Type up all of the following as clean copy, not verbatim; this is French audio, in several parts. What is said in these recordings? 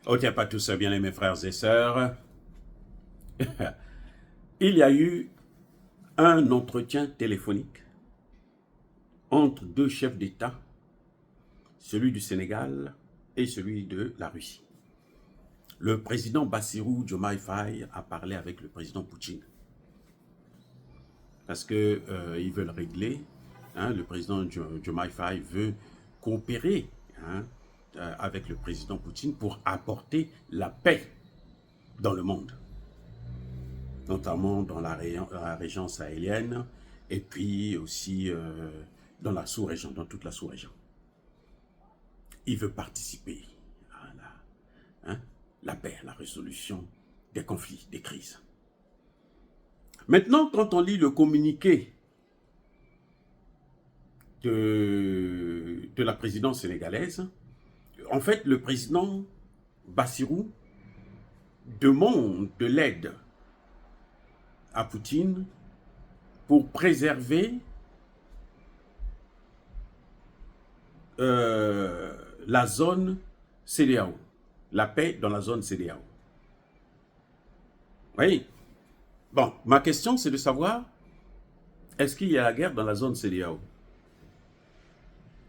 Oh, tiens, pas tous, bien aimés frères et sœurs. Il y a eu un entretien téléphonique entre deux chefs d'État, celui du Sénégal et celui de la Russie. Le président Bassirou Diomaye Faye a parlé avec le président Poutine parce que ils veulent régler. Le président Diomaye Faye veut coopérer avec le président Poutine pour apporter la paix dans le monde, notamment dans la région sahélienne et puis aussi dans la sous-région, dans toute la sous-région. Il veut participer à la paix, à la résolution des conflits, des crises. Maintenant, quand on lit le communiqué de la présidence sénégalaise, en fait, le président Bassirou demande de l'aide à Poutine pour préserver la zone CEDEAO, la paix dans la zone CEDEAO. Oui. Bon, ma question c'est de savoir, est-ce qu'il y a la guerre dans la zone CEDEAO?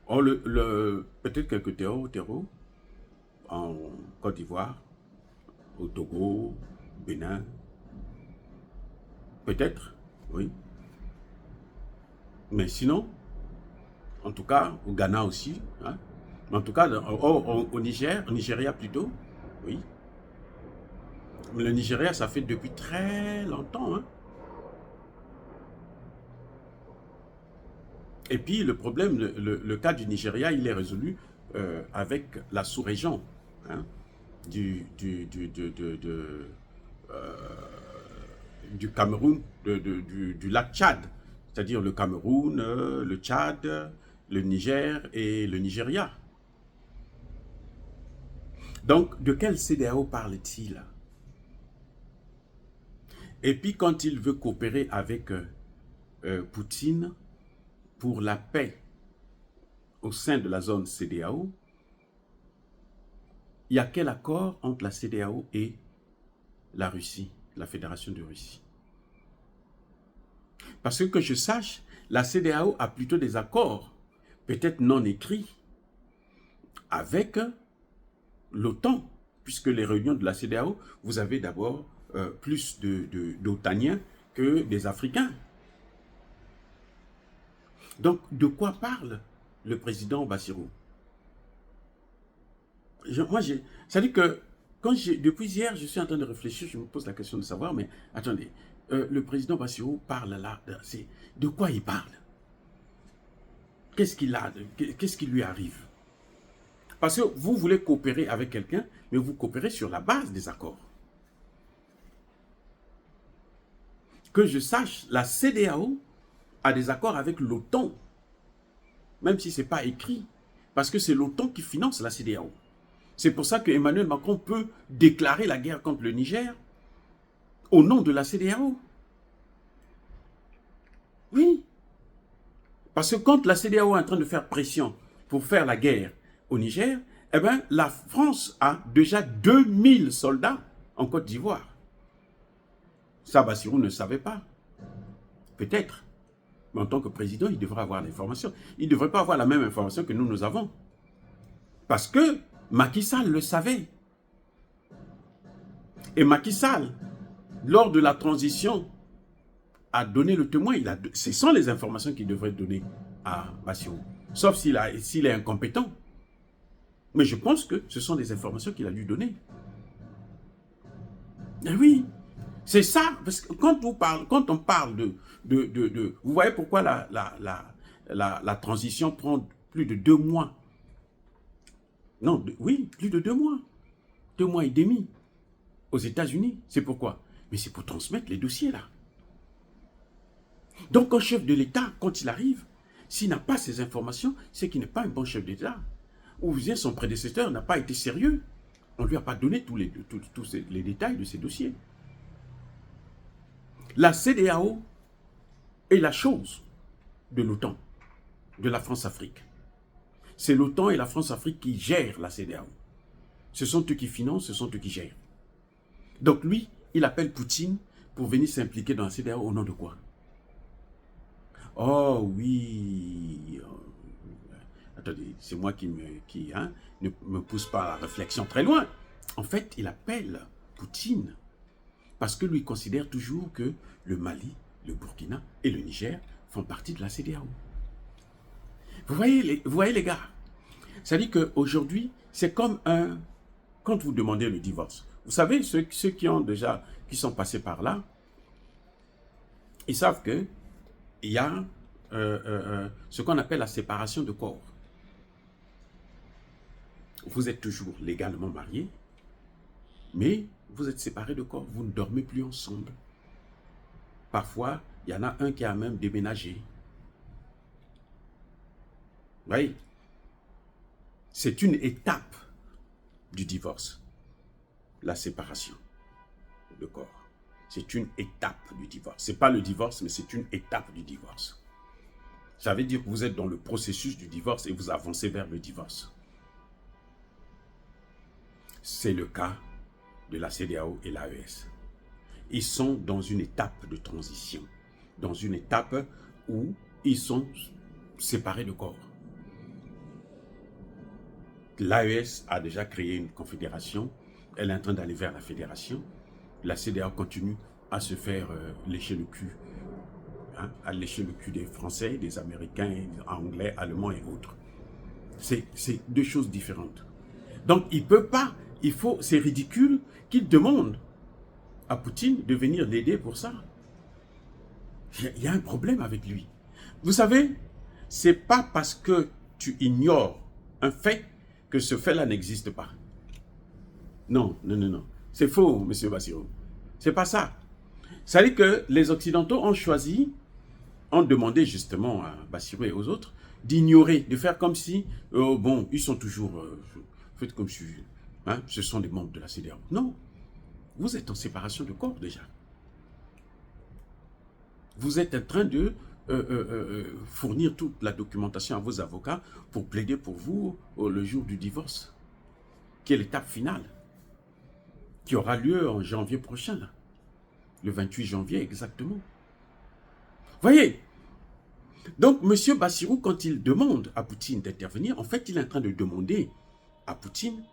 Oh, peut-être quelques terreaux en Côte d'Ivoire, au Togo, Bénin, peut-être, oui. Mais sinon, en tout cas, au Ghana aussi, en tout cas, au Niger, au Nigeria plutôt, oui. Mais le Nigeria, ça fait depuis très longtemps. Et puis, le problème, le cas du Nigeria, il est résolu avec la sous-région du Cameroun, du lac Tchad. C'est-à-dire le Cameroun, le Tchad, le Niger et le Nigeria. Donc, de quel CEDEAO parle-t-il? Et puis, quand il veut coopérer avec Poutine pour la paix au sein de la zone CEDEAO, il y a quel accord entre la CEDEAO et la Russie, la Fédération de Russie? Parce que je sache, la CEDEAO a plutôt des accords, peut-être non écrits, avec l'OTAN, puisque les réunions de la CEDEAO, vous avez d'abord plus d'OTANiens que des Africains. Donc, de quoi parle le président Bassirou? C'est-à-dire que depuis hier, je suis en train de réfléchir, je me pose la question de savoir, mais attendez, le président Bassirou parle là, de quoi il parle? Qu'est-ce qu'il a? Qu'est-ce qui lui arrive? Parce que vous voulez coopérer avec quelqu'un, mais vous coopérez sur la base des accords. Que je sache, la CEDEAO a des accords avec l'OTAN, même si ce n'est pas écrit, parce que c'est l'OTAN qui finance la CEDEAO. C'est pour ça que Emmanuel Macron peut déclarer la guerre contre le Niger au nom de la CEDEAO. Oui. Parce que quand la CEDEAO est en train de faire pression pour faire la guerre au Niger, eh bien, la France a déjà 2000 soldats en Côte d'Ivoire. Ça, Bassirou ne savait pas. Peut-être. Mais en tant que président, il devrait avoir l'information. Il ne devrait pas avoir la même information que nous avons. Parce que Macky Sall le savait. Et Macky Sall, lors de la transition, a donné le témoin. Ce sont les informations qu'il devrait donner à Bassirou. Sauf s'il est incompétent. Mais je pense que ce sont des informations qu'il a dû donner. Et oui, c'est ça. Parce que quand on parle de vous voyez pourquoi la transition prend plus de 2 mois. Non, oui, plus de 2 mois. 2 mois et demi aux États-Unis. C'est pourquoi? Mais c'est pour transmettre les dossiers là. Donc un chef de l'État, quand il arrive, s'il n'a pas ces informations, c'est qu'il n'est pas un bon chef d'État. Ou bien son prédécesseur n'a pas été sérieux. On ne lui a pas donné tous les détails de ces dossiers. La CEDEAO est la chose de l'OTAN, de la France-Afrique. C'est l'OTAN et la France-Afrique qui gèrent la CEDEAO. Ce sont eux qui financent, ce sont eux qui gèrent. Donc lui, il appelle Poutine pour venir s'impliquer dans la CEDEAO au nom de quoi? Oh oui. Attendez, c'est moi qui ne me pousse pas à la réflexion très loin. En fait, il appelle Poutine parce que lui considère toujours que le Mali, le Burkina et le Niger font partie de la CEDEAO. Vous voyez les gars, ça dit qu'aujourd'hui, c'est comme quand vous demandez le divorce. Vous savez, ceux qui sont passés par là, ils savent qu'il y a ce qu'on appelle la séparation de corps. Vous êtes toujours légalement mariés, mais vous êtes séparés de corps, vous ne dormez plus ensemble. Parfois, il y en a un qui a même déménagé. Vous voyez, c'est une étape du divorce, la séparation de corps. C'est une étape du divorce. Ce n'est pas le divorce, mais c'est une étape du divorce. Ça veut dire que vous êtes dans le processus du divorce et vous avancez vers le divorce. C'est le cas de la CEDEAO et l'AES. Ils sont dans une étape de transition, dans une étape où ils sont séparés de corps. L'AES a déjà créé une confédération, elle est en train d'aller vers la fédération. La CEDEAO continue à se faire lécher le cul, à lécher le cul des Français, des Américains, des Anglais, Allemands et autres. C'est deux choses différentes. Donc il ne peut pas, c'est ridicule qu'il demande à Poutine de venir l'aider pour ça. Il y a un problème avec lui. Vous savez, c'est pas parce que tu ignores un fait que ce fait-là n'existe pas. Non, non, non, non. C'est faux, monsieur Bassirou. C'est pas ça. Ça dit que les Occidentaux ont demandé justement à Bassirou et aux autres d'ignorer, de faire comme si, bon, ils sont toujours, faites comme si, ce sont des membres de la CEDEAO. Non, vous êtes en séparation de corps déjà. Vous êtes en train de fournir toute la documentation à vos avocats pour plaider pour vous le jour du divorce, qui est l'étape finale, qui aura lieu en janvier prochain, là. Le 28 janvier exactement. Voyez, donc M. Bassirou, quand il demande à Poutine d'intervenir, en fait, il est en train de demander à Poutine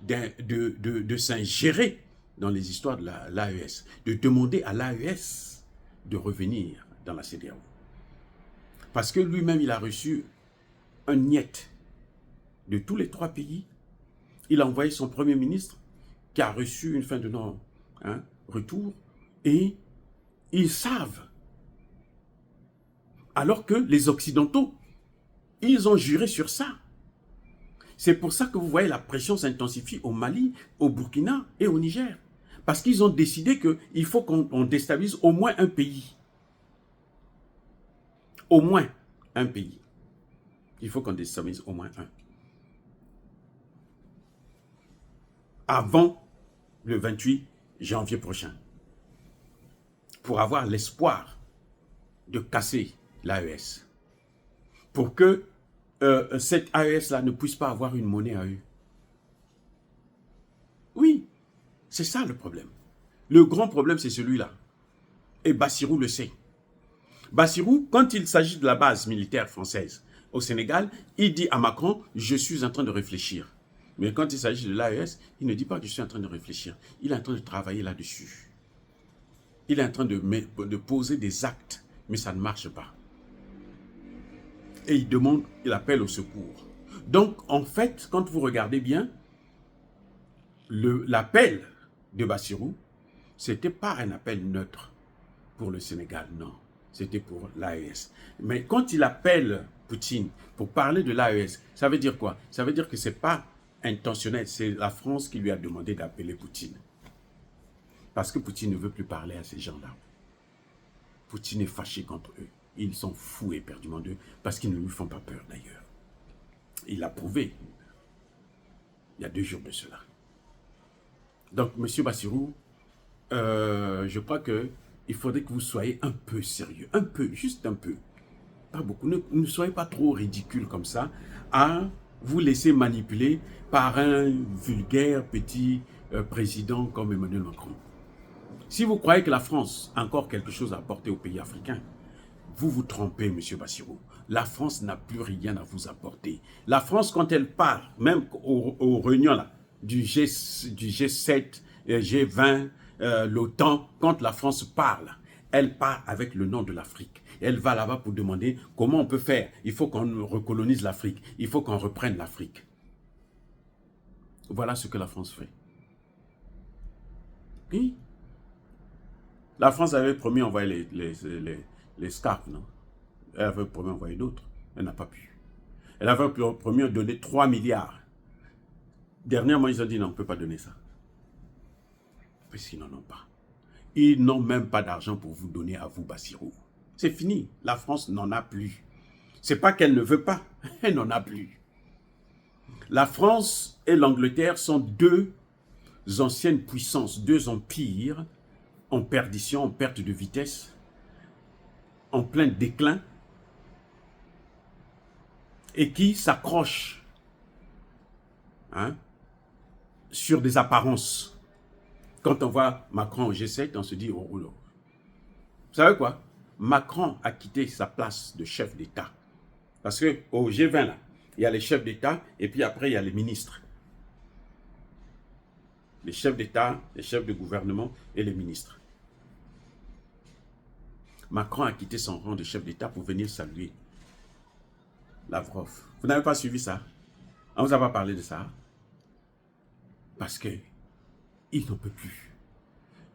de s'ingérer dans les histoires de l'AES, de demander à l'AES de revenir dans la CEDEAO. Parce que lui-même, il a reçu un niet de tous les 3 pays. Il a envoyé son premier ministre qui a reçu une fin de non-retour et ils savent. Alors que les Occidentaux, ils ont juré sur ça. C'est pour ça que vous voyez la pression s'intensifie au Mali, au Burkina et au Niger. Parce qu'ils ont décidé qu'il faut qu'on déstabilise au moins un pays. Au moins un pays. Il faut qu'on déstabilise au moins un. Avant le 28 janvier prochain. Pour avoir l'espoir de casser l'AES. Pour que cette AES-là ne puisse pas avoir une monnaie à eux. Oui, c'est ça le problème. Le grand problème, c'est celui-là. Et Bassirou le sait. Bassirou, quand il s'agit de la base militaire française au Sénégal, il dit à Macron, je suis en train de réfléchir. Mais quand il s'agit de l'AES, il ne dit pas que je suis en train de réfléchir. Il est en train de travailler là-dessus. Il est en train de poser des actes, mais ça ne marche pas. Et il appelle au secours. Donc, en fait, quand vous regardez bien, l'appel de Bassirou, ce n'était pas un appel neutre pour le Sénégal, non. C'était pour l'AES. Mais quand il appelle Poutine pour parler de l'AES, ça veut dire quoi? Ça veut dire que ce n'est pas intentionnel. C'est la France qui lui a demandé d'appeler Poutine. Parce que Poutine ne veut plus parler à ces gens-là. Poutine est fâché contre eux. Ils sont fous éperdument d'eux parce qu'ils ne lui font pas peur d'ailleurs. Il l'a prouvé il y a 2 jours de cela. Donc, M. Bassirou, je crois qu'il faudrait que vous soyez un peu sérieux. Un peu, juste un peu. Pas beaucoup. Ne soyez pas trop ridicule comme ça à vous laissez manipuler par un vulgaire petit président comme Emmanuel Macron. Si vous croyez que la France a encore quelque chose à apporter aux pays africains, vous vous trompez, M. Bassirou. La France n'a plus rien à vous apporter. La France, quand elle part, même aux réunions là, du G7, G20, l'OTAN, quand la France parle, elle part avec le nom de l'Afrique. Elle va là-bas pour demander comment on peut faire. Il faut qu'on recolonise l'Afrique. Il faut qu'on reprenne l'Afrique. Voilà ce que la France fait. Oui. La France avait promis d'envoyer les SCAF, non? Elle avait promis d'envoyer d'autres. Elle n'a pas pu. Elle avait promis de donner 3 milliards. Dernièrement, ils ont dit non, on ne peut pas donner ça. Puisqu'ils n'en ont pas. Ils n'ont même pas d'argent pour vous donner à vous, Bassirou. C'est fini. La France n'en a plus. Ce n'est pas qu'elle ne veut pas. Elle n'en a plus. La France et l'Angleterre sont deux anciennes puissances, deux empires en perdition, en perte de vitesse, en plein déclin, et qui s'accrochent sur des apparences. Quand on voit Macron au G7, on se dit, oh, oh, oh. Vous savez quoi? Macron a quitté sa place de chef d'État. Parce qu'au G20, là, il y a les chefs d'État et puis après, il y a les ministres. Les chefs d'État, les chefs de gouvernement et les ministres. Macron a quitté son rang de chef d'État pour venir saluer Lavrov. Vous n'avez pas suivi ça? On ne vous a pas parlé de ça? Parce qu'il n'en peut plus.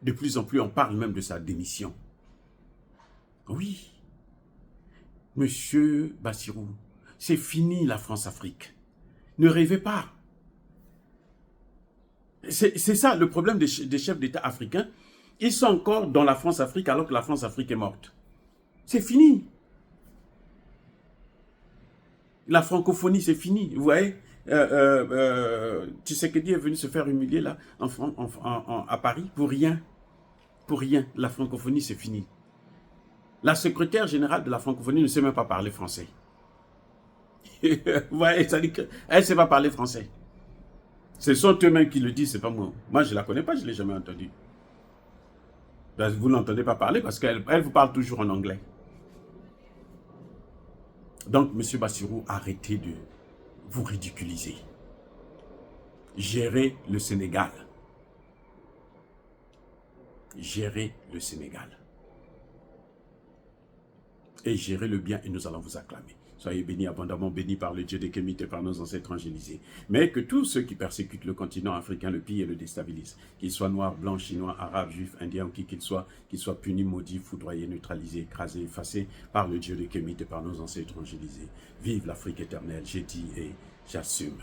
De plus en plus, on parle même de sa démission. Oui. Monsieur Bassirou, c'est fini la France-Afrique. Ne rêvez pas. C'est ça le problème des chefs d'État africains. Ils sont encore dans la France-Afrique alors que la France-Afrique est morte. C'est fini. La francophonie, c'est fini. Vous voyez, Tshisekedi est venu se faire humilier là, à Paris pour rien. Pour rien. La francophonie, c'est fini. La secrétaire générale de la francophonie ne sait même pas parler français. Vous voyez, ça dit qu'elle ne sait pas parler français. Ce sont eux-mêmes qui le disent, c'est pas moi. Moi, je ne la connais pas, je ne l'ai jamais entendue. Vous ne l'entendez pas parler parce qu'elle vous parle toujours en anglais. Donc, M. Bassirou, arrêtez de vous ridiculiser. Gérez le Sénégal. Gérez le Sénégal. Et gérez-le bien et nous allons vous acclamer. Soyez bénis, abondamment bénis par le Dieu des Kémites et par nos ancêtres angélisés. Mais que tous ceux qui persécutent le continent africain le pillent et le déstabilisent, qu'ils soient noirs, blancs, chinois, arabes, juifs, indiens ou qui qu'ils soient punis, maudits, foudroyés, neutralisés, écrasés, effacés par le Dieu des Kémites et par nos ancêtres angélisés. Vive l'Afrique éternelle, j'ai dit et j'assume.